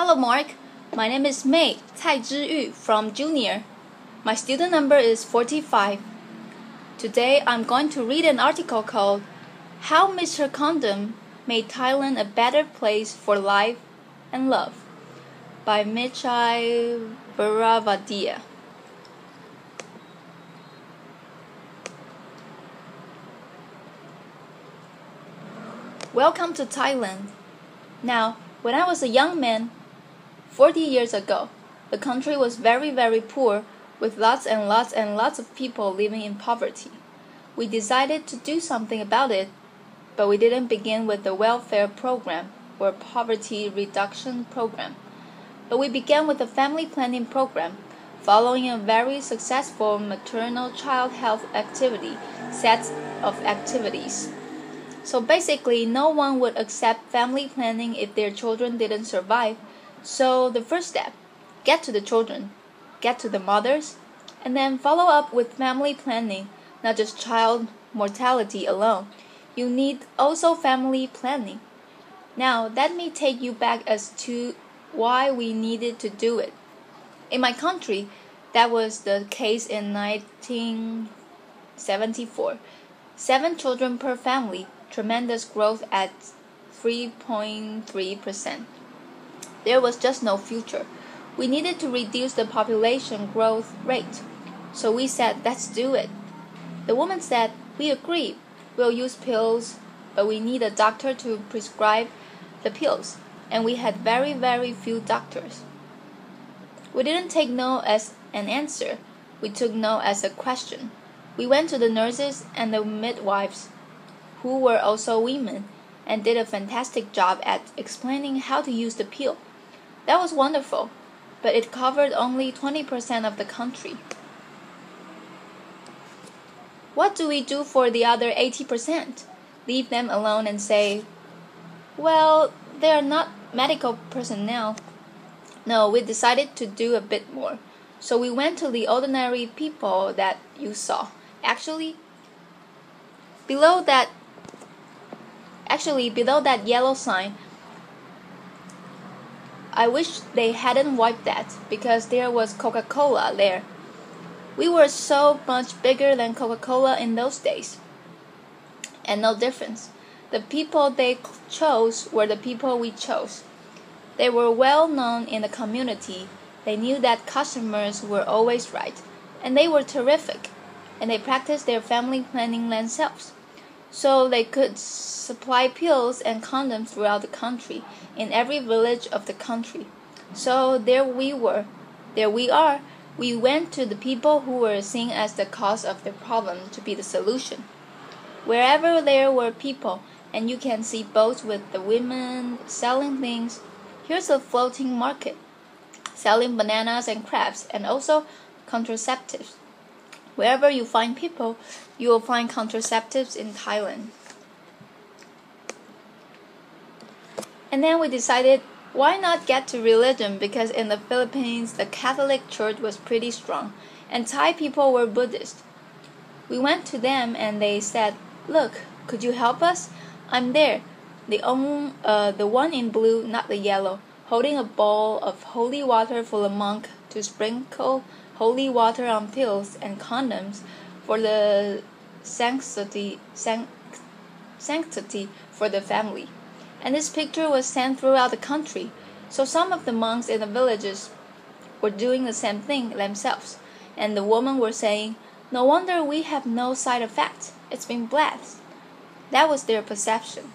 Hello Mark, my name is Mei Chih-Yu from Junior. My student number is 45. Today I'm going to read an article called How Mr. Condom Made Thailand a Better Place for Life and Love by Mechai Viravaidya. Welcome to Thailand. Now, when I was a young man, 40 years ago, the country was very poor with lots of people living in poverty. We decided to do something about it, but we didn't begin with the welfare program or poverty reduction program. But we began with a family planning program, following a very successful maternal child health set of activities. So basically, no one would accept family planning if their children didn't survive. So the first step, get to the children, get to the mothers, and then follow up with family planning, not just child mortality alone. You need also family planning. Now, let me take you back as to why we needed to do it. In my country, that was the case in 1974. 7 children per family, tremendous growth at 3.3%. There was just no future. We needed to reduce the population growth rate. So we said, let's do it. The woman said, we agree. We'll use pills, but we need a doctor to prescribe the pills. And we had very few doctors. We didn't take no as an answer. We took no as a question. We went to the nurses and the midwives, who were also women, and did a fantastic job at explaining how to use the pill. That was wonderful, but it covered only 20% of the country. What do we do for the other 80%? Leave them alone and say, well, they are not medical personnel. No, we decided to do a bit more. So we went to the ordinary people that you saw. Actually, below that yellow sign, I wish they hadn't wiped that because there was Coca-Cola there. We were so much bigger than Coca-Cola in those days. And no difference. The people they chose were the people we chose. They were well known in the community. They knew that customers were always right. And they were terrific. And they practiced their family planning themselves. So they could supply pills and condoms throughout the country, in every village of the country. So there we are. We went to the people who were seen as the cause of the problem to be the solution. Wherever there were people, and you can see boats with the women selling things, here's a floating market, selling bananas and crabs, and also contraceptives. Wherever you find people, you will find contraceptives in Thailand. And then we decided, why not get to religion? Because in the Philippines, the Catholic Church was pretty strong, and Thai people were Buddhist. We went to them and they said, look, could you help us? I'm there, the one in blue, not the yellow, holding a bowl of holy water for a monk to sprinkle holy water on pills and condoms for the sanctity for the family. And this picture was sent throughout the country. So some of the monks in the villages were doing the same thing themselves. And the women were saying, no wonder we have no side effects. It's been blessed. That was their perception.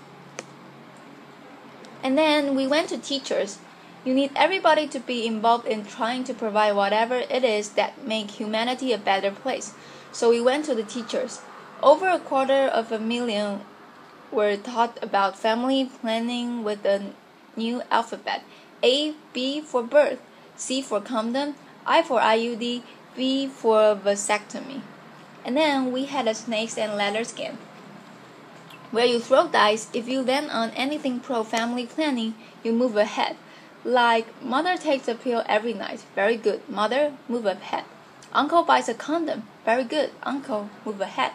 And then we went to teachers. You need everybody to be involved in trying to provide whatever it is that make humanity a better place. So we went to the teachers. Over 250,000 were taught about family planning with the new alphabet. A, B for birth, C for condom, I for IUD, V for vasectomy. And then we had a snakes and ladders game, where you throw dice. If you land on anything pro-family planning, you move ahead. Like, mother takes a pill every night. Very good. Mother, move ahead. Uncle buys a condom. Very good. Uncle, move ahead.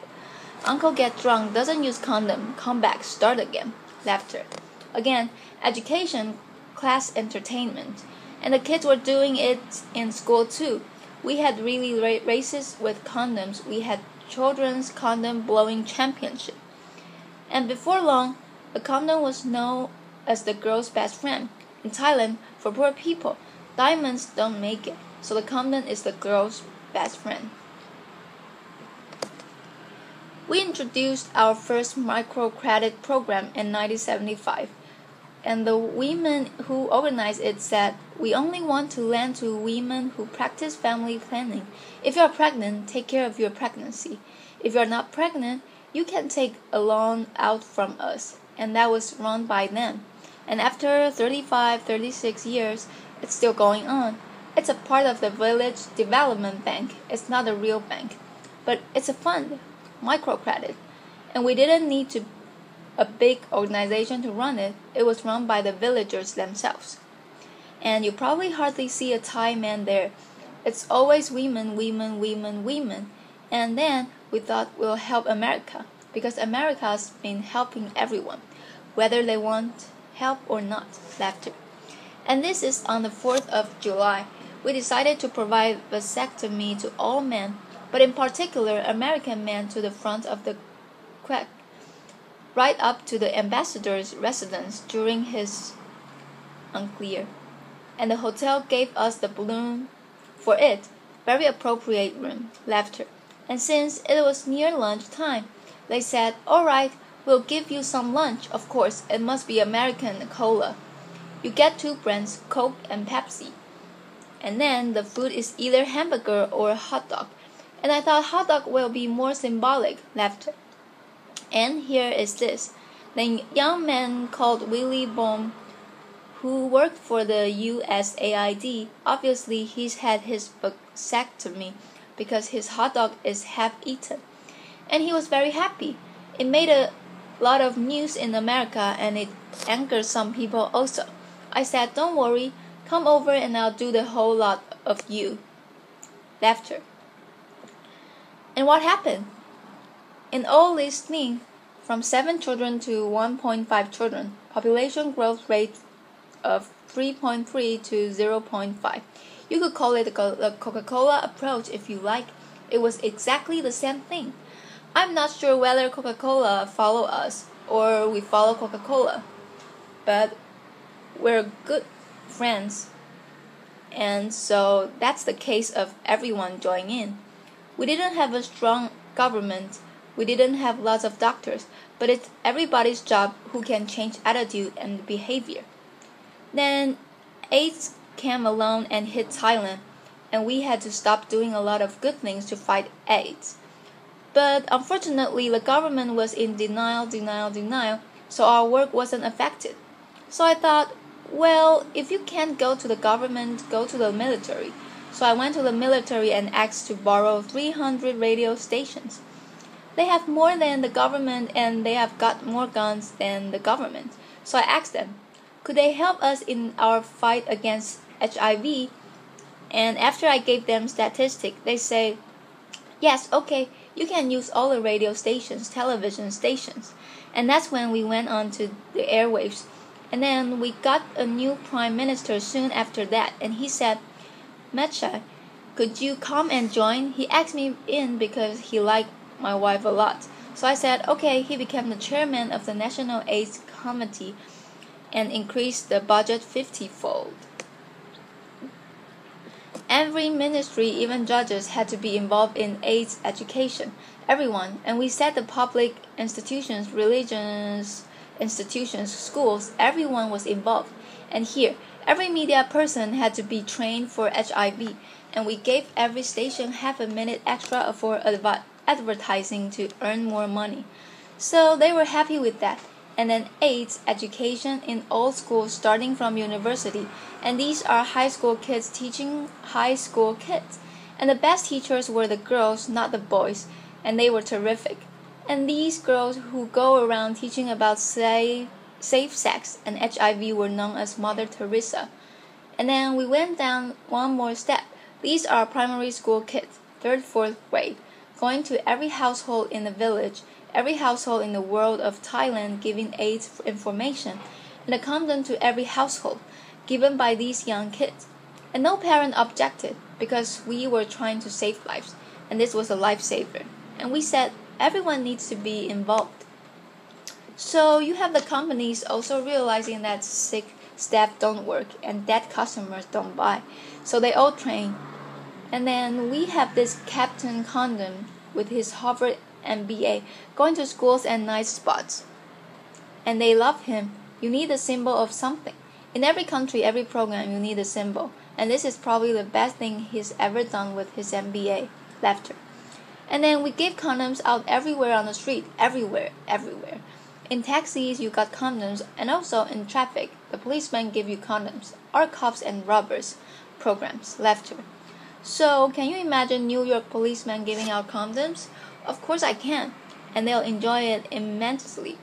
Uncle gets drunk, doesn't use condom. Come back, start again. Laughter. Again, education class entertainment. And the kids were doing it in school too. We had really races with condoms. We had children's condom blowing championship. And before long, the condom was known as the girl's best friend. In Thailand, for poor people, diamonds don't make it, so the condom is the girl's best friend. We introduced our first microcredit program in 1975. And the women who organized it said, "We only want to lend to women who practice family planning. If you're pregnant, take care of your pregnancy. If you're not pregnant, you can take a loan out from us." And that was run by them. And after 35, 36 years, it's still going on. It's a part of the Village Development Bank. It's not a real bank, but it's a fund, microcredit. And we didn't need a big organization to run it. It was run by the villagers themselves. And you probably hardly see a Thai man there. It's always women, women, women, women. And then we thought we'll help America, because America's been helping everyone, whether they want help or not. Laughter. And this is on the 4th of July. We decided to provide vasectomy to all men, but in particular American men, to the front of the quack, right up to the ambassador's residence during his unclear. And the hotel gave us the balloon for it. Very appropriate room. Laughter. And since it was near lunch time, they said, "All right, we'll give you some lunch. Of course, it must be American cola. You get 2 brands, Coke and Pepsi. And then the food is either hamburger or hot dog." And I thought hot dog will be more symbolic. Laughter. And here is this. The young man called Willie Baum, who worked for the USAID, obviously he's had his vasectomy because his hot dog is half eaten. And he was very happy. It made a lot of news in America, and it angered some people also. I said, "Don't worry, come over and I'll do the whole lot of you." Laughter. And what happened? In all listening, from 7 children to 1.5 children, population growth rate of 3.3 to 0.5. You could call it the Coca-Cola approach if you like. It was exactly the same thing. I'm not sure whether Coca-Cola follow us or we follow Coca-Cola, but we're good friends. And so that's the case of everyone joining in. We didn't have a strong government. We didn't have lots of doctors, but it's everybody's job who can change attitude and behavior. Then AIDS came along and hit Thailand, and we had to stop doing a lot of good things to fight AIDS. But unfortunately, the government was in denial, so our work wasn't affected. So I thought, well, if you can't go to the government, go to the military. So I went to the military and asked to borrow 300 radio stations. They have more than the government, and they have got more guns than the government. So I asked them, could they help us in our fight against HIV? And after I gave them statistics, they say, yes, okay, you can use all the radio stations, television stations. And that's when we went on to the airwaves. And then we got a new prime minister soon after that, and he said, Mechai, could you come and join? He asked me in because he liked my wife a lot. So I said, okay. He became the chairman of the National AIDS Committee and increased the budget 50-fold. Every ministry, even judges, had to be involved in AIDS education. Everyone. And we said the public institutions, religious institutions, schools, everyone was involved. And here, every media person had to be trained for HIV. And we gave every station half a minute extra for advertising to earn more money. So they were happy with that. And then AIDS education in all schools starting from university. And these are high school kids teaching high school kids. And the best teachers were the girls, not the boys. And they were terrific. And these girls who go around teaching about safe sex and HIV were known as Mother Teresa. And then we went down one more step. These are primary school kids, 3rd, 4th grade, going to every household in the village, every household in the world of Thailand, giving AIDS information, and a condom to every household. given by these young kids. And no parent objected because we were trying to save lives, and this was a lifesaver. And we said everyone needs to be involved. So you have the companies also realizing that sick staff don't work and dead customers don't buy. So they all train. And then we have this Captain Condom with his Harvard MBA going to schools and nice spots. And they love him. You need a symbol of something. In every country, every program, you need a symbol. And this is probably the best thing he's ever done with his MBA. Laughter. And then we give condoms out everywhere on the street. Everywhere. In taxis, you got condoms. And also in traffic, the policemen give you condoms. Our cops and robbers programs. Laughter. So, can you imagine New York policemen giving out condoms? Of course I can. And they'll enjoy it immensely.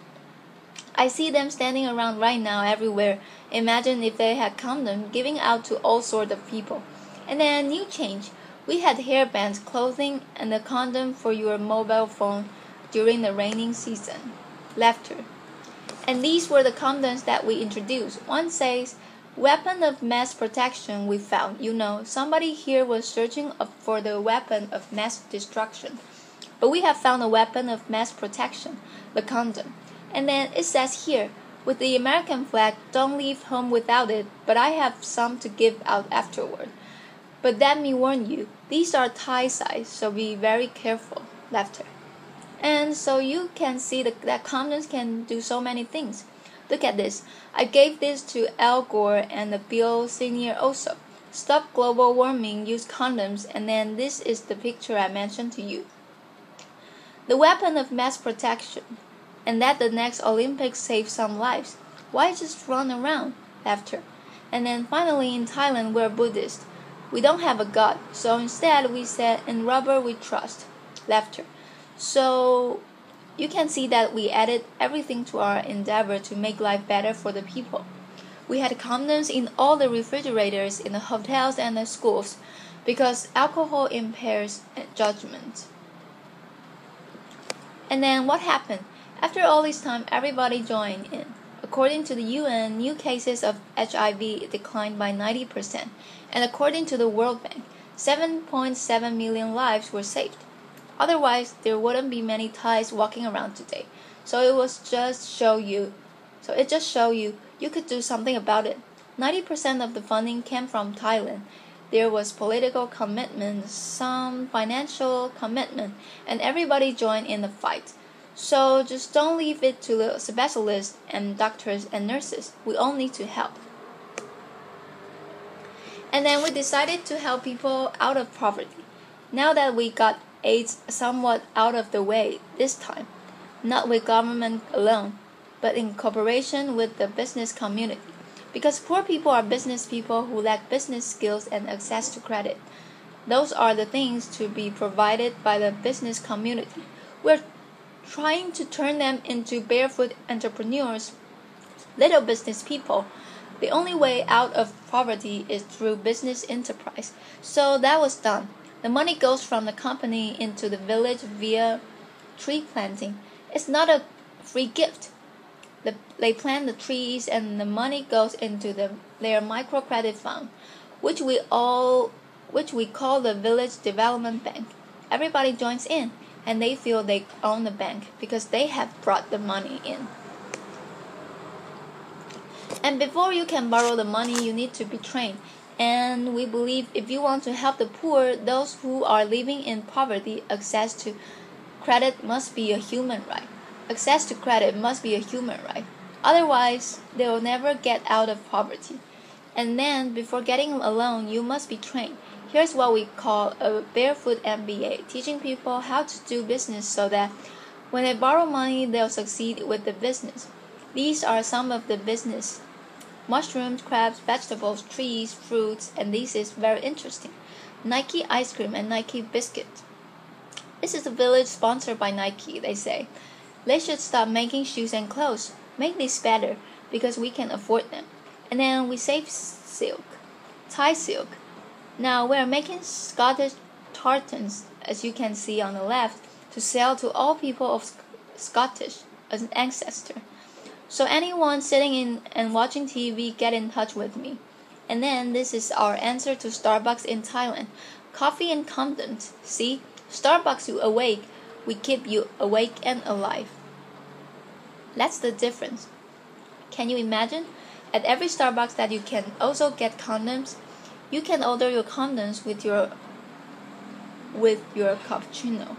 I see them standing around right now everywhere. Imagine if they had condoms giving out to all sorts of people. And then new change. We had hairbands, clothing, and a condom for your mobile phone during the raining season. Laughter. And these were the condoms that we introduced. One says, weapon of mass protection we found. You know, somebody here was searching for the weapon of mass destruction. But we have found a weapon of mass protection, the condom. And then it says here, with the American flag, don't leave home without it, but I have some to give out afterward. But let me warn you, these are tie size, so be very careful. Laughter. And so you can see that condoms can do so many things. Look at this. I gave this to Al Gore and Bill Sr. also. Stop global warming, use condoms, and then this is the picture I mentioned to you. The weapon of mass protection. And that the next Olympics save some lives. Why just run around? Laughter. And then finally in Thailand we're Buddhist. We don't have a god, so instead we said in rubber we trust. Laughter. So you can see that we added everything to our endeavor to make life better for the people. We had condoms in all the refrigerators in the hotels and the schools because alcohol impairs judgment. And then what happened? After all this time, everybody joined in. According to the UN, new cases of HIV declined by 90%, and according to the World Bank, 7.7 million lives were saved. Otherwise, there wouldn't be many Thais walking around today. So it just show you you could do something about it. 90% of the funding came from Thailand. There was political commitment, some financial commitment, and everybody joined in the fight. So just don't leave it to the specialists and doctors and nurses. We all need to help. And then we decided to help people out of poverty. Now that we got AIDS somewhat out of the way this time, not with government alone, but in cooperation with the business community. Because poor people are business people who lack business skills and access to credit. Those are the things to be provided by the business community. We're trying to turn them into barefoot entrepreneurs, little business people. The only way out of poverty is through business enterprise. So that was done. The money goes from the company into the village via tree planting. It's not a free gift. They plant the trees and the money goes into their microcredit fund, which we call the Village Development Bank. Everybody joins in. And they feel they own the bank because they have brought the money in. And before you can borrow the money, you need to be trained. And we believe if you want to help the poor, those who are living in poverty, access to credit must be a human right. Access to credit must be a human right. Otherwise, they will never get out of poverty. And then, before getting a loan, you must be trained. Here's what we call a barefoot MBA, teaching people how to do business so that when they borrow money, they'll succeed with the business. These are some of the business: mushrooms, crabs, vegetables, trees, fruits, and this is very interesting. Nike ice cream and Nike biscuit. This is a village sponsored by Nike, they say. They should stop making shoes and clothes. Make these better because we can afford them. And then we save silk, Thai silk. Now we're making Scottish tartans, as you can see on the left, to sell to all people of Scottish as an ancestor. So anyone sitting in and watching TV, get in touch with me. And then this is our answer to Starbucks in Thailand. Coffee and condoms. See? Starbucks you awake, we keep you awake and alive. That's the difference. Can you imagine? At every Starbucks that you can also get condoms. You can order your condoms with your cappuccino.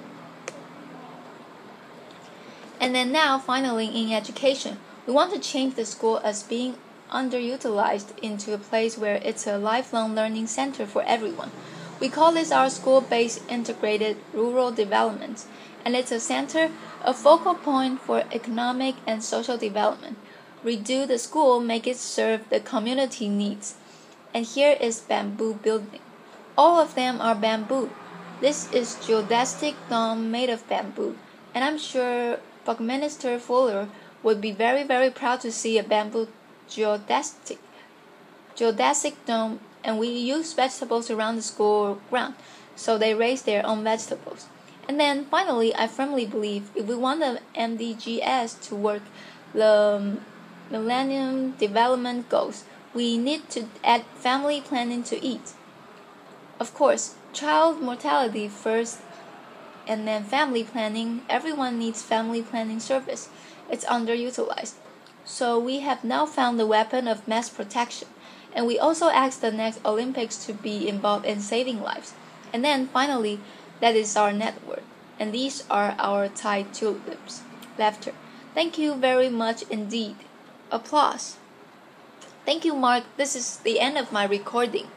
And then now, finally, in education, we want to change the school as being underutilized into a place where it's a lifelong learning center for everyone. We call this our school-based integrated rural development, and it's a center, a focal point for economic and social development. Redo the school, make it serve the community needs. And here is bamboo building. All of them are bamboo. This is geodesic dome made of bamboo, and I'm sure Buckminster Fuller would be very, very proud to see a bamboo geodesic dome, and we use vegetables around the school ground, so they raise their own vegetables. And then finally, I firmly believe if we want the MDGs to work, the Millennium Development Goals, we need to add family planning to it. Of course, child mortality first, and then family planning. Everyone needs family planning service. It's underutilized. So we have now found the weapon of mass protection. And we also ask the next Olympics to be involved in saving lives. And then finally, that is our network. And these are our Thai tulips. Laughter. Thank you very much indeed. Applause. Thank you, Mark. This is the end of my recording.